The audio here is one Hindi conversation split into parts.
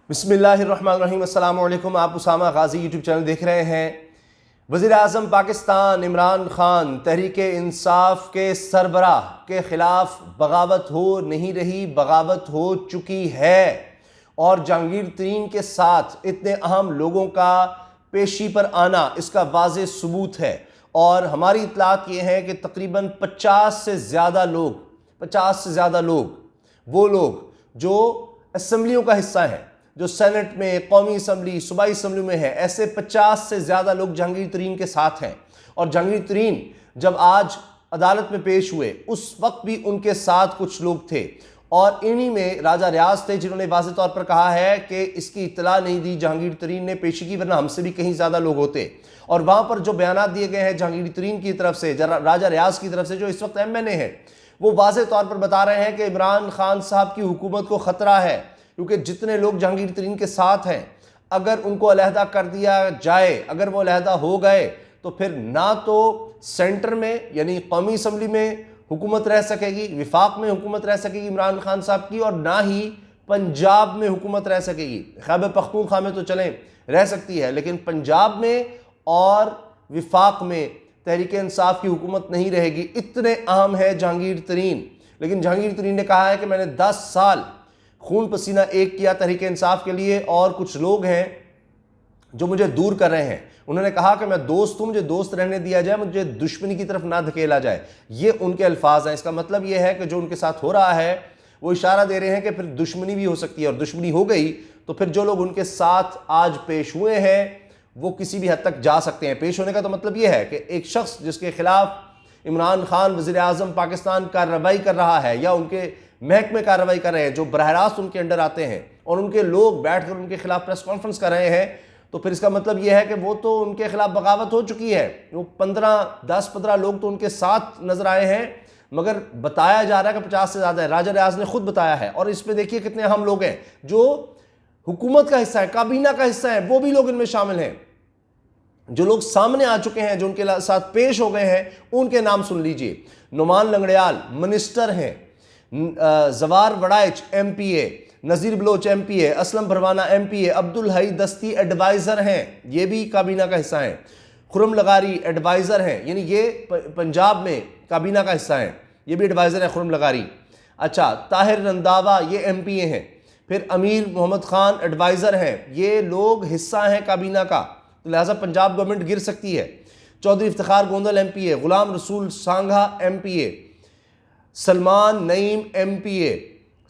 बिस्मिल्लाहिर्रहमानिर्रहीम। अस्सलाम वालेकुम। आप उसामा गाजी यूट्यूब चैनल देख रहे हैं। वज़ीर आज़म पाकिस्तान इमरान खान तहरीक इंसाफ के सरबराह के ख़िलाफ़ बगावत हो नहीं रही, बगावत हो चुकी है। और जहांगीर तरीन के साथ इतने अहम लोगों का पेशी पर आना इसका वाज़ेह सबूत है। और हमारी इत्तलात ये है कि तकरीबन 50 से ज़्यादा लोग वो लोग जो असम्बलियों का हिस्सा हैं, जो सेनेट में, कौमी असम्बली, सूबाई असम्बली में है, ऐसे 50 से ज़्यादा लोग जहांगीर तरीन के साथ हैं। और जहांगीर तरीन जब आज अदालत में पेश हुए उस वक्त भी उनके साथ कुछ लोग थे, और इन्हीं में राजा रियाज थे जिन्होंने वाज़ेह तौर पर कहा है कि इसकी इत्तला नहीं दी जहांगीर तरीन ने पेशी की, वरना हमसे भी कहीं ज़्यादा लोग होते। और वहाँ पर जो बयान दिए गए हैं जहांगीर तरीन की तरफ से, राजा रियाज की तरफ से, जो इस वक्त MNA है, वो वाज़ेह तौर पर बता रहे हैं कि इमरान खान साहब की हुकूमत को ख़तरा है, क्योंकि जितने लोग जहांगीर तरीन के साथ हैं अगर उनको अलहदा कर दिया जाए, अगर वो अलहदा हो गए तो फिर ना तो सेंटर में यानी कौमी असम्बली में हुकूमत रह सकेगी, विफाक में हुकूमत रह सकेगी इमरान खान साहब की, और ना ही पंजाब में हुकूमत रह सकेगी। खैबर पख्तूनख्वा में तो चलें रह सकती है, लेकिन पंजाब में और विफाक में तहरीक इंसाफ की हुकूमत नहीं रहेगी। इतने अहम है जहांगीर तरीन। लेकिन जहांगीर तरीन ने कहा है कि मैंने 10 साल खून पसीना एक किया तहरीक इंसाफ के लिए, और कुछ लोग हैं जो मुझे दूर कर रहे हैं। उन्होंने कहा कि मैं दोस्त हूं, मुझे दोस्त रहने दिया जाए, मुझे दुश्मनी की तरफ ना धकेला जाए। ये उनके अल्फाज हैं। इसका मतलब ये है कि जो उनके साथ हो रहा है वो इशारा दे रहे हैं कि फिर दुश्मनी भी हो सकती है, और दुश्मनी हो गई तो फिर जो लोग उनके साथ आज पेश हुए हैं वो किसी भी हद तक जा सकते हैं। पेश होने का तो मतलब यह है कि एक शख्स जिसके खिलाफ इमरान खान वज़ीर आज़म पाकिस्तान कार्रवाई कर रहा है, या उनके महकमे कार्रवाई कर रहे हैं जो बरह रास्त उनके अंडर आते हैं, और उनके लोग बैठकर उनके खिलाफ प्रेस कॉन्फ्रेंस कर रहे हैं, तो फिर इसका मतलब यह है कि वो तो उनके खिलाफ बगावत हो चुकी है। वो 10-15 लोग तो उनके साथ नजर आए हैं, मगर बताया जा रहा है कि 50 से ज़्यादा है। राजा रियाज ने खुद बताया है। और इस पर देखिए कितने अहम लोग हैं जो हुकूमत का हिस्सा है, काबीना का हिस्सा है, वो भी लोग इनमें शामिल हैं। जो लोग सामने आ चुके हैं, जो उनके साथ पेश हो गए हैं, उनके नाम सुन लीजिए। नुमान लंगड़ियाल मिनिस्टर हैं, Jawar Waraich MPA, Nazir Baloch MPA, Aslam Bharwana MPA, Abdul Hai Dasti adviser हैं, ये भी काबीना का हिस्सा हैं। खुरम लगारी एडवाइज़र हैं, यानी ये पंजाब में काबीना का हिस्सा हैं, ये भी एडवाइज़र हैं खुरम लगारी। अच्छा, ताहिर रंधावा ये MPA हैं। फिर अमीर मोहम्मद खान एडवाइज़र हैं। ये लोग हिस्सा हैं काबीना का, तो लिहाजा पंजाब गवर्नमेंट गिर सकती है। Chaudhary Iftikhar Gondal MPA, Ghulam Rasool Sangha MPA, Salman Naeem MPA,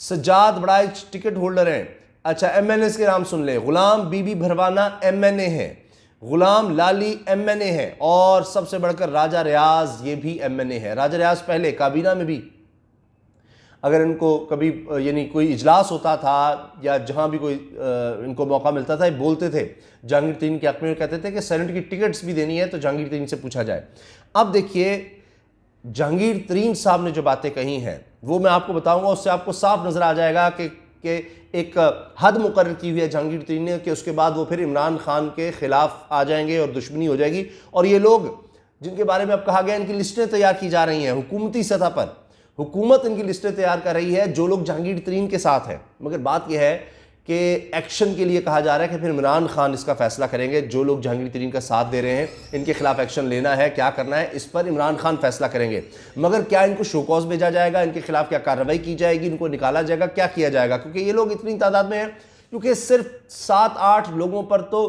Sajjad बड़ाइच ticket holder हैं। अच्छा, MNAs के नाम सुन लें। गुलाम बीबी भरवाना MNA है, गुलाम लाली MNA है, और सबसे बढ़कर राजा रियाज ये भी MNA है। राजा रियाज पहले काबीना में भी अगर इनको कभी यानी कोई इजलास होता था या जहाँ भी कोई इनको मौका मिलता था, बोलते थे जहांगीर तरीन के हक़ में, कहते थे कि सेनेट की टिकट्स भी देनी है तो जहांगीर तरीन से पूछा जाए। अब देखिए जहांगीर तरीन साहब ने जो बातें कही हैं वो मैं आपको बताऊंगा, उससे आपको साफ नज़र आ जाएगा कि एक हद मुकर्रर की हुई है जहांगीर तरीन ने कि उसके बाद वो फिर इमरान खान के ख़िलाफ़ आ जाएंगे और दुश्मनी हो जाएगी। और ये लोग जिनके बारे में अब कहा गया इनकी लिस्टें तैयार की जा रही हैं हुकूमती सतह पर, हुकूमत इनकी लिस्टें तैयार कर रही है जो लोग जहांगीर तरीन के साथ हैं। मगर बात यह है कि एक्शन के लिए कहा जा रहा है कि फिर इमरान खान इसका फैसला करेंगे। जो लोग जहांगीर तरीन का साथ दे रहे हैं इनके खिलाफ एक्शन लेना है, क्या करना है, इस पर इमरान खान फैसला करेंगे। मगर क्या इनको शोकॉज भेजा जाएगा, इनके खिलाफ क्या कार्रवाई की जाएगी, इनको निकाला जाएगा, क्या किया जाएगा? क्योंकि ये लोग इतनी तादाद में हैं, क्योंकि सिर्फ 7-8 लोगों पर तो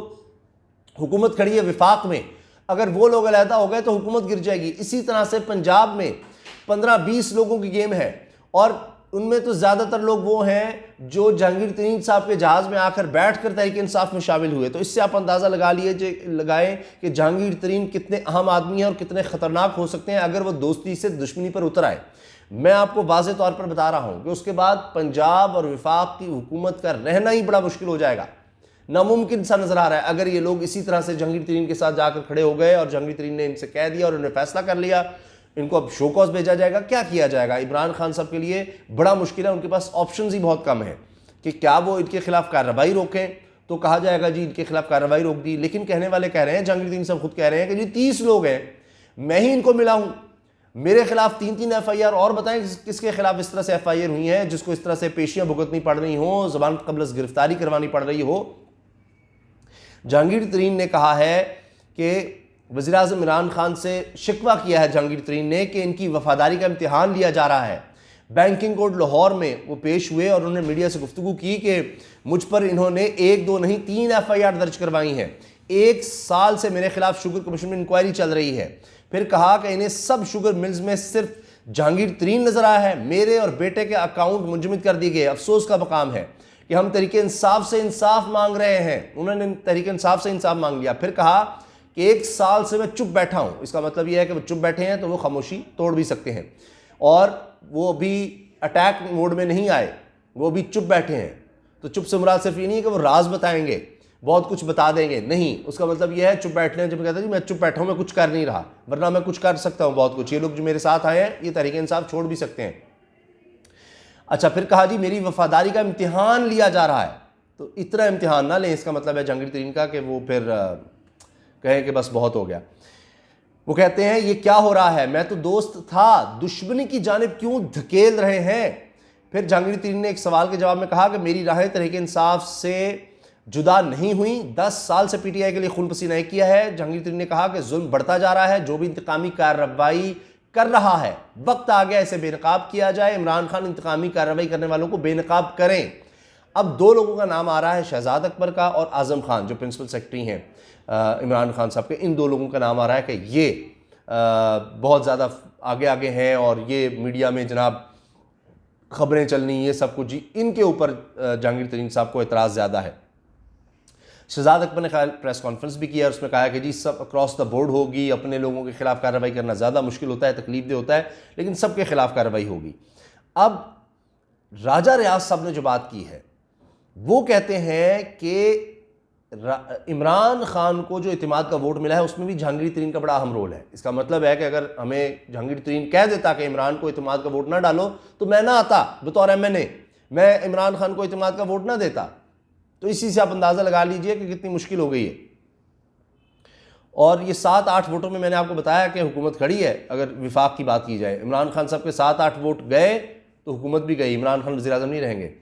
हुकूमत खड़ी है विफाक में। अगर वो लोग अलहदा हो गए तो हुकूमत गिर जाएगी। इसी तरह से पंजाब में 15-20 लोगों की गेम है, और उनमें तो ज़्यादातर लोग वो हैं जो जहांगीर तरीन साहब के जहाज़ में आकर बैठकर तहरीक इंसाफ में शामिल हुए। तो इससे आप अंदाज़ा लगाएं कि जहांगीर तरीन कितने अहम आदमी हैं और कितने ख़तरनाक हो सकते हैं अगर वो दोस्ती से दुश्मनी पर उतर आए। मैं आपको वाज़ेह तौर पर बता रहा हूँ कि उसके बाद पंजाब और विफाक की हुकूमत का रहना ही बड़ा मुश्किल हो जाएगा, नामुमकिन सा नज़र आ रहा है। अगर ये लोग इसी तरह से जहांगीर तरीन के साथ जाकर खड़े हो गए और जहांगीर तरीन ने इनसे कह दिया और उन्होंने फैसला कर लिया, इनको अब शोकॉज भेजा जाएगा, क्या किया जाएगा? इमरान खान साहब के लिए बड़ा मुश्किल है। उनके पास ऑप्शंस ही बहुत कम है कि क्या वो इनके खिलाफ कार्रवाई रोकें, तो कहा जाएगा जी इनके खिलाफ कार्रवाई रोक दी। लेकिन कहने वाले कह रहे हैं, जहांगीर तरीन साहब खुद कह रहे हैं कि जी 30 लोग हैं, मैं ही इनको मिला हूँ, मेरे खिलाफ 3-3 FIR और बताएं किसके खिलाफ इस तरह से FIR हुई हैं, जिसको इस तरह से पेशियां भुगतनी पड़ रही हो, जमानत कबल गिरफ्तारी करवानी पड़ रही हो। जहांगीर तरीन ने कहा है कि वज़ीर आज़म इमरान खान से शिकवा किया है जहांगीर तरीन ने कि इनकी वफादारी का इम्तिहान लिया जा रहा है। बैंकिंग कोर्ट लाहौर में वो पेश हुए और उन्होंने मीडिया से गुफ्तगू की कि मुझ पर इन्होंने 1-2 नहीं 3 FIR दर्ज करवाई हैं। 1 साल से मेरे खिलाफ शुगर कमीशन में इंक्वायरी चल रही है। फिर कहा कि इन्हें सब शुगर मिल्स में सिर्फ जहांगीर तरीन नजर आया है, मेरे और बेटे के अकाउंट मुंजमद कर दिए गए। अफसोस का मकाम है कि हम तहरीक इंसाफ से इंसाफ मांग रहे हैं। उन्होंने तहरीक इंसाफ से इंसाफ मांग लिया। फिर कहा कि 1 साल से मैं चुप बैठा हूं। इसका मतलब यह है कि वो चुप बैठे हैं तो वो खामोशी तोड़ भी सकते हैं, और वो अभी अटैक मोड में नहीं आए, वो भी चुप बैठे हैं। तो चुप से मुराद सिर्फ ये नहीं है कि वो राज बताएंगे, बहुत कुछ बता देंगे, नहीं, उसका मतलब यह है चुप बैठने। जब कहते हैं जी मैं चुप बैठा हूं, मैं कुछ कर नहीं रहा, वरना मैं कुछ कर सकता हूं बहुत कुछ। ये लोग जो मेरे साथ आए हैं ये तहरीक इंसाफ छोड़ भी सकते हैं। अच्छा, फिर कहा जी मेरी वफादारी का इम्तिहान लिया जा रहा है। तो इतना इम्तिहान ना लें, इसका मतलब है जहांगीर तरीन का कि वो फिर कहें कि बस बहुत हो गया। वो कहते हैं ये क्या हो रहा है, मैं तो दोस्त था, दुश्मनी की जानिब क्यों धकेल रहे हैं। फिर जहांगीर तरीन ने एक सवाल के जवाब में कहा कि मेरी राहें तहरीक इंसाफ से जुदा नहीं हुई, 10 साल से PTI के लिए खून पसीना किया है। जहांगीर तरीन ने कहा कि जुल्म बढ़ता जा रहा है, जो भी इंतकामी कार्रवाई कर रहा है वक्त आ गया इसे बेनकाब किया जाए। इमरान खान इंतकामी कार्रवाई करने वालों को बेनकाब करें। अब 2 लोगों का नाम आ रहा है, शहजाद अकबर का और आजम खान जो प्रिंसिपल सेक्रेटरी हैं इमरान खान साहब के। इन 2 लोगों का नाम आ रहा है कि ये बहुत ज़्यादा आगे आगे हैं और ये मीडिया में जनाब खबरें चलनी, ये सब कुछ जी इनके ऊपर जहांगीर तरीन साहब को एतराज़ ज़्यादा है। शहजाद अकबर ने प्रेस कॉन्फ्रेंस भी किया, उसमें कहा कि जी सब अक्रॉस द बोर्ड होगी, अपने लोगों के खिलाफ कार्रवाई करना ज़्यादा मुश्किल होता है, तकलीफ दे होता है, लेकिन सबके खिलाफ कार्रवाई होगी। अब राजा रियाज साहब ने जो बात की है वो कहते हैं कि इमरान खान को जो इत्मीनान का वोट मिला है उसमें भी जहांगीर तरीन का बड़ा अहम रोल है। इसका मतलब है कि अगर हमें जहांगीर तरीन कह देता कि इमरान को इत्मीनान का वोट ना डालो तो मैं ना आता बतौर MNA, मैं इमरान खान को इत्मीनान का वोट ना देता। तो इसी से आप अंदाज़ा लगा लीजिए कि कितनी मुश्किल हो गई है। और ये 7-8 वोटों में मैंने आपको बताया कि हुकूमत खड़ी है। अगर विफाक की बात की जाए, इमरान खान साहब के 7-8 वोट गए तो हुकूमत भी गई, इमरान खान वज़ीर आज़म नहीं रहेंगे।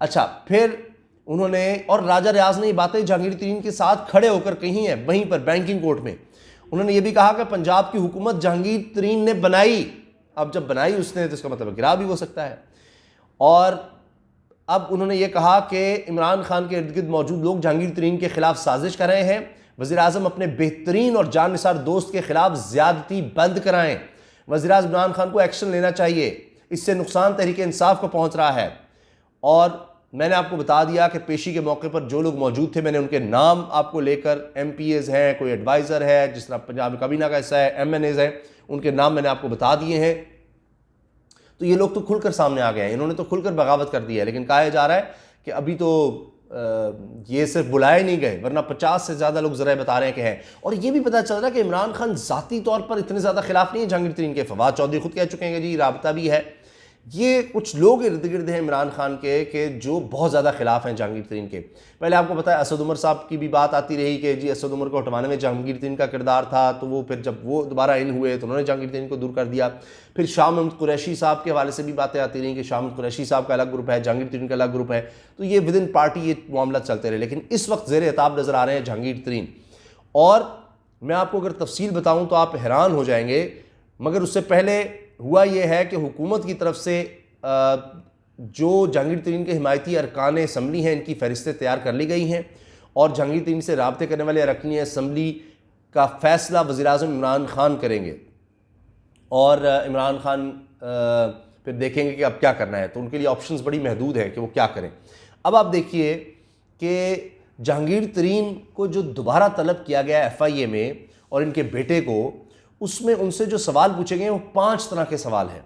अच्छा, फिर उन्होंने और राजा रियाज ने ये बातें जहांगीर तरीन के साथ खड़े होकर कही हैं वहीं पर बैंकिंग कोर्ट में। उन्होंने ये भी कहा कि पंजाब की हुकूमत जहांगीर तरीन ने बनाई। अब जब बनाई उसने तो इसका मतलब गिरा भी हो सकता है। और अब उन्होंने ये कहा कि इमरान खान के इर्द गिर्द मौजूद लोग जहांगीर तरीन के खिलाफ साजिश कर रहे हैं। वज़ीर आज़म अपने बेहतरीन और जाननिसार दोस्त के खिलाफ ज़्यादती बंद कराएं। वज़ीर आज़म इमरान खान को एक्शन लेना चाहिए, इससे नुकसान तहरीक इंसाफ को पहुँच रहा है। और मैंने आपको बता दिया कि पेशी के मौके पर जो लोग मौजूद थे मैंने उनके नाम आपको लेकर, MPAs हैं, कोई एडवाइज़र है, जिस तरह पंजाब में काबीना का हिस्सा है, MNAs हैं, उनके नाम मैंने आपको बता दिए हैं। तो ये लोग तो खुलकर सामने आ गए हैं, इन्होंने तो खुलकर बगावत कर दी है। लेकिन कहा जा रहा है कि अभी तो ये सिर्फ बुलाए नहीं गए, वरना 50 से ज़्यादा लोग ज़रा बता रहे हैं कि हैं। और ये भी पता चल रहा है कि इमरान खान ज़ाती तौर पर इतने ज़्यादा खिलाफ नहीं है जहांगीर तरीन के। फवाद चौधरी खुद कह चुके हैं कि जी राबता भी है। ये कुछ लोग इर्द गिर्द हैं इमरान खान के जो बहुत ज़्यादा खिलाफ हैं जहांगीर तरीन के। पहले आपको पता है असद उमर साहब की भी बात आती रही कि जी असद उमर को हटवाने में जहांगीर तरीन का किरदार था, तो वो फिर जब वो दोबारा इन हुए तो उन्होंने जहांगीर तरीन को दूर कर दिया। फिर शाह महमूद कुरैशी साहब के हवाले से भी बातें आती रहीं कि शाह महमूद कुरैशी साहब का अलग ग्रुप है, जहांगीर तरीन का अलग ग्रुप है। तो ये विद इन पार्टी ये मामला चलते रहे। लेकिन इस वक्त ज़ेर एताब नज़र आ रहे हैं जहांगीर तरीन। और मैं आपको अगर तफसील बताऊँ तो आप हैरान हो जाएंगे। मगर उससे पहले हुआ ये है कि हुकूमत की तरफ से जो जहांगीर तरीन के हिमायती अरकान असम्बली हैं इनकी फहरिस्तें तैयार कर ली गई हैं और जहांगीर तरीन से राब्ते करने वाले अरकान असम्बली का फ़ैसला वज़ीर आज़म इमरान खान करेंगे। और इमरान खान फिर देखेंगे कि अब क्या करना है। तो उनके लिए ऑप्शंस बड़ी महदूद हैं कि वो क्या करें। अब आप देखिए कि जहांगीर तरीन को जो दोबारा तलब किया गया FIA में और इनके बेटे को, उसमें उनसे जो सवाल पूछे गए वो 5 तरह के सवाल हैं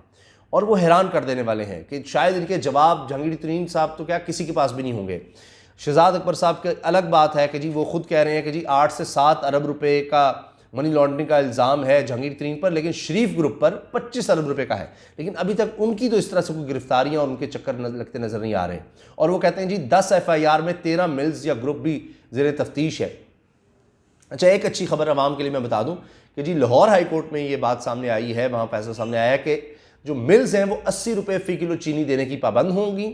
और वो हैरान कर देने वाले हैं कि शायद इनके जवाब जहांगीर तरीन साहब तो क्या किसी के पास भी नहीं होंगे। शहजाद अकबर साहब की अलग बात है कि जी वो खुद कह रहे हैं कि जी 8 से 7 अरब रुपए का मनी लॉन्ड्रिंग का इल्ज़ाम है जहांगीर तरीन पर, लेकिन शरीफ ग्रुप पर 25 अरब रुपए का है। लेकिन अभी तक उनकी तो इस तरह से कोई गिरफ्तारियां और उनके चक्कर लगते नजर नहीं आ रहे। और वो कहते हैं जी 10 FIR में 13 मिल्स या ग्रुप भी ज़ेर तफ्तीश है। अच्छा, एक अच्छी खबर आवाम के लिए मैं बता दूं कि जी लाहौर हाई कोर्ट में ये बात सामने आई है, वहाँ फैसला सामने आया है कि जो मिल्स हैं वो 80 रुपये फ़ी किलो चीनी देने की पाबंद होंगी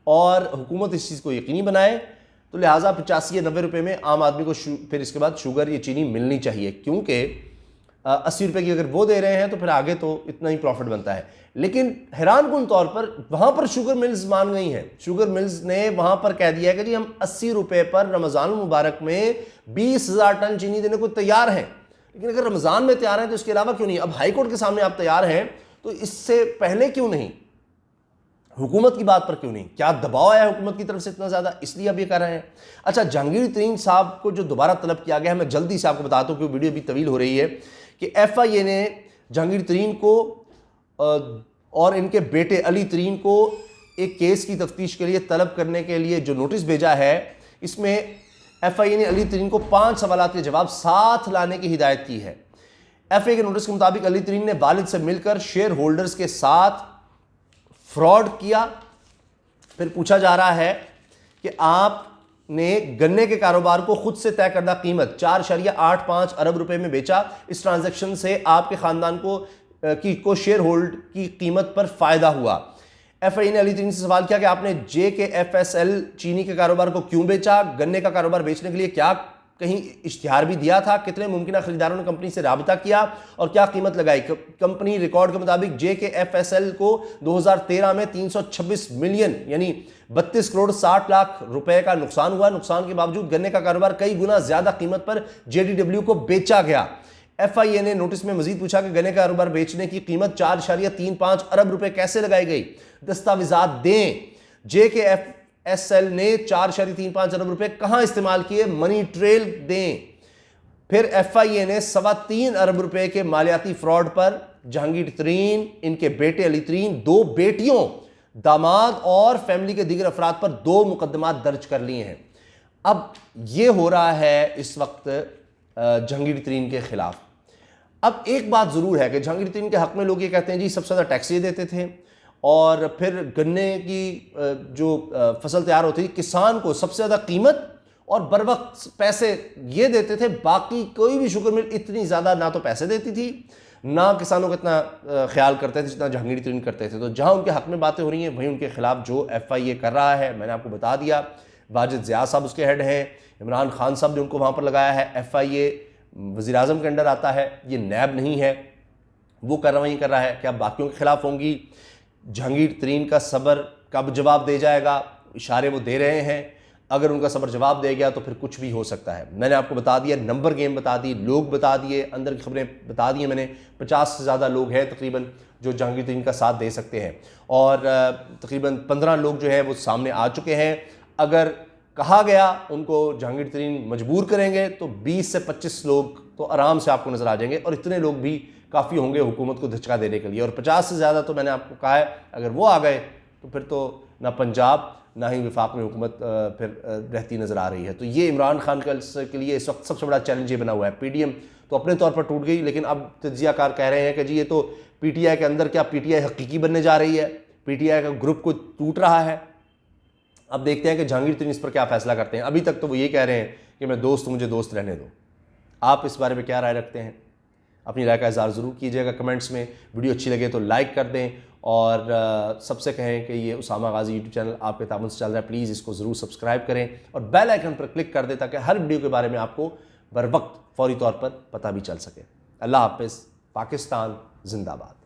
और हुकूमत इस चीज़ को यकीनी बनाए, तो लिहाजा 85 या 90 रुपये में आम आदमी को फिर इसके बाद शुगर ये चीनी मिलनी चाहिए, क्योंकि 80 रुपये की अगर वो दे रहे हैं तो फिर आगे तो इतना ही प्रॉफिट बनता है। लेकिन हैरानकुन तौर पर वहाँ पर शुगर मिल्स मान गई हैं। शुगर मिल्स ने वहाँ पर कह दिया है कि जी हम 80 रुपये पर रमज़ान मुबारक में 20,000 टन चीनी देने को तैयार हैं। लेकिन अगर रमज़ान में तैयार हैं तो इसके अलावा क्यों नहीं? अब हाई कोर्ट के सामने आप तैयार हैं तो इससे पहले क्यों नहीं? हुकूमत की बात पर क्यों नहीं? क्या दबाव आया हुकूमत की तरफ से इतना ज़्यादा, इसलिए अब ये कर रहे हैं? अच्छा, जहांगीर तरीन साहब को जो दोबारा तलब किया गया है, मैं जल्दी से आपको बताता हूँ कि वीडियो भी तवील हो रही है, कि FIA ने जहांगीर तरीन को और इनके बेटे अली तरीन को एक केस की तफ्तीश के लिए तलब करने के लिए जो नोटिस भेजा है, इसमें FIA ने अली तरीन को 5 सवालात के जवाब साथ लाने की हिदायत की है। FIA के नोटिस के मुताबिक अली तरीन ने वालिद से मिलकर शेयर होल्डर्स के साथ फ्रॉड किया। फिर पूछा जा रहा है कि आपने गन्ने के कारोबार को खुद से तय करदा कीमत 4.85 अरब रुपए में बेचा। इस ट्रांजैक्शन से आपके खानदान को शेयर होल्ड की कीमत पर फायदा हुआ। FIA ने अली तरीन से सवाल किया कि आपने JKFSL चीनी के कारोबार को क्यों बेचा, गन्ने का कारोबार बेचने के लिए क्या कहीं इश्तिहार भी दिया था, कितने मुमकिन खरीदारों ने कंपनी से राबता किया और क्या कीमत लगाई। कंपनी रिकॉर्ड के मुताबिक JKFSL को 2013 में 326 मिलियन यानी 32 करोड़ 60 लाख रुपए का नुकसान हुआ। नुकसान के बावजूद गन्ने का कारोबार कई गुना ज्यादा कीमत पर JDW को बेचा गया। FIA ने नोटिस में मजीद पूछा कि गन्ने का कारोबार बेचने की कीमत 4.35 अरब रुपए कैसे लगाई गई, दस्तावेजात दें। JKFSL ने 4.35 अरब रुपए कहां इस्तेमाल किए, मनी ट्रेल दें। फिर FIA ने 3.25 अरब रुपए के मालियाती फ्रॉड पर जहांगीर तरीन, इनके बेटे अली तरीन, 2 बेटियों, दामाद और फैमिली के दीगर अफराद पर 2 मुकदमात दर्ज कर लिए हैं। अब यह हो रहा है इस वक्त जहांगीर तरीन के खिलाफ। अब एक बात जरूर है कि जहांगीर तरीन के हक में लोग ये कहते हैं जी सबसे ज्यादा टैक्स ये देते थे और फिर गन्ने की जो फसल तैयार होती थी किसान को सबसे ज़्यादा कीमत और बर वक्त पैसे ये देते थे। बाकी कोई भी शुगर मिल इतनी ज़्यादा ना तो पैसे देती थी ना किसानों का इतना ख्याल करते थे जितना जहांगीर तरीन करते थे। तो जहाँ उनके हक में बातें हो रही हैं वहीं उनके खिलाफ जो FIA कर रहा है, मैंने आपको बता दिया, वाजिद ज़िया साहब उसके हेड हैं, इमरान खान साहब ने उनको वहाँ पर लगाया है। FIA वज़ीर आज़म के अंडर आता है, ये नैब नहीं है, वो कार्रवाई कर रहा है। क्या बाकियों के खिलाफ होंगी? जहांगीर तरीन का सब्र कब जवाब दे जाएगा? इशारे वो दे रहे हैं, अगर उनका सब्र जवाब दे गया तो फिर कुछ भी हो सकता है। मैंने आपको बता दिया, नंबर गेम बता दी, लोग बता दिए, अंदर की खबरें बता दी मैंने। 50 से ज़्यादा लोग हैं तकरीबन जो जहांगीर तरीन का साथ दे सकते हैं और तकरीबन 15 लोग जो हैं वो सामने आ चुके हैं। अगर कहा गया उनको जहांगीर तरीन मजबूर करेंगे तो 20 से 25 लोग तो आराम से आपको नज़र आ जाएंगे और इतने लोग भी काफ़ी होंगे हुकूमत को धचका देने के लिए। और 50 से ज़्यादा तो मैंने आपको कहा है, अगर वो आ गए तो फिर तो ना पंजाब ना ही विफाक में हुकूमत फिर रहती नज़र आ रही है। तो ये इमरान खान के लिए इस वक्त सबसे बड़ा चैलेंज ये बना हुआ है। PDM तो अपने तौर पर टूट गई, लेकिन अब तज्जियाकार कह रहे हैं कि जी ये तो PTI के अंदर क्या PTI हकीकी बनने जा रही है, PTI का ग्रुप को टूट रहा है। अब देखते हैं कि जहांगीर तरीन इस पर क्या फैसला करते हैं। अभी तक तो वो ये कह रहे हैं कि मैं दोस्त हूँ, मुझे दोस्त रहने दो। आप इस बारे में क्या राय रखते हैं? अपनी राय का इज़हार ज़रूर कीजिएगा कमेंट्स में। वीडियो अच्छी लगे तो लाइक कर दें और सबसे कहें कि ये उसामा गाजी यूट्यूब चैनल आपके ताबन से चल रहा है, प्लीज़ इसको ज़रूर सब्सक्राइब करें और बेल आइकन पर क्लिक कर दें ताकि हर वीडियो के बारे में आपको बर वक्त फौरी तौर पर पता भी चल सके। अल्लाह हाफ़िज़। पाकिस्तान जिंदाबाद।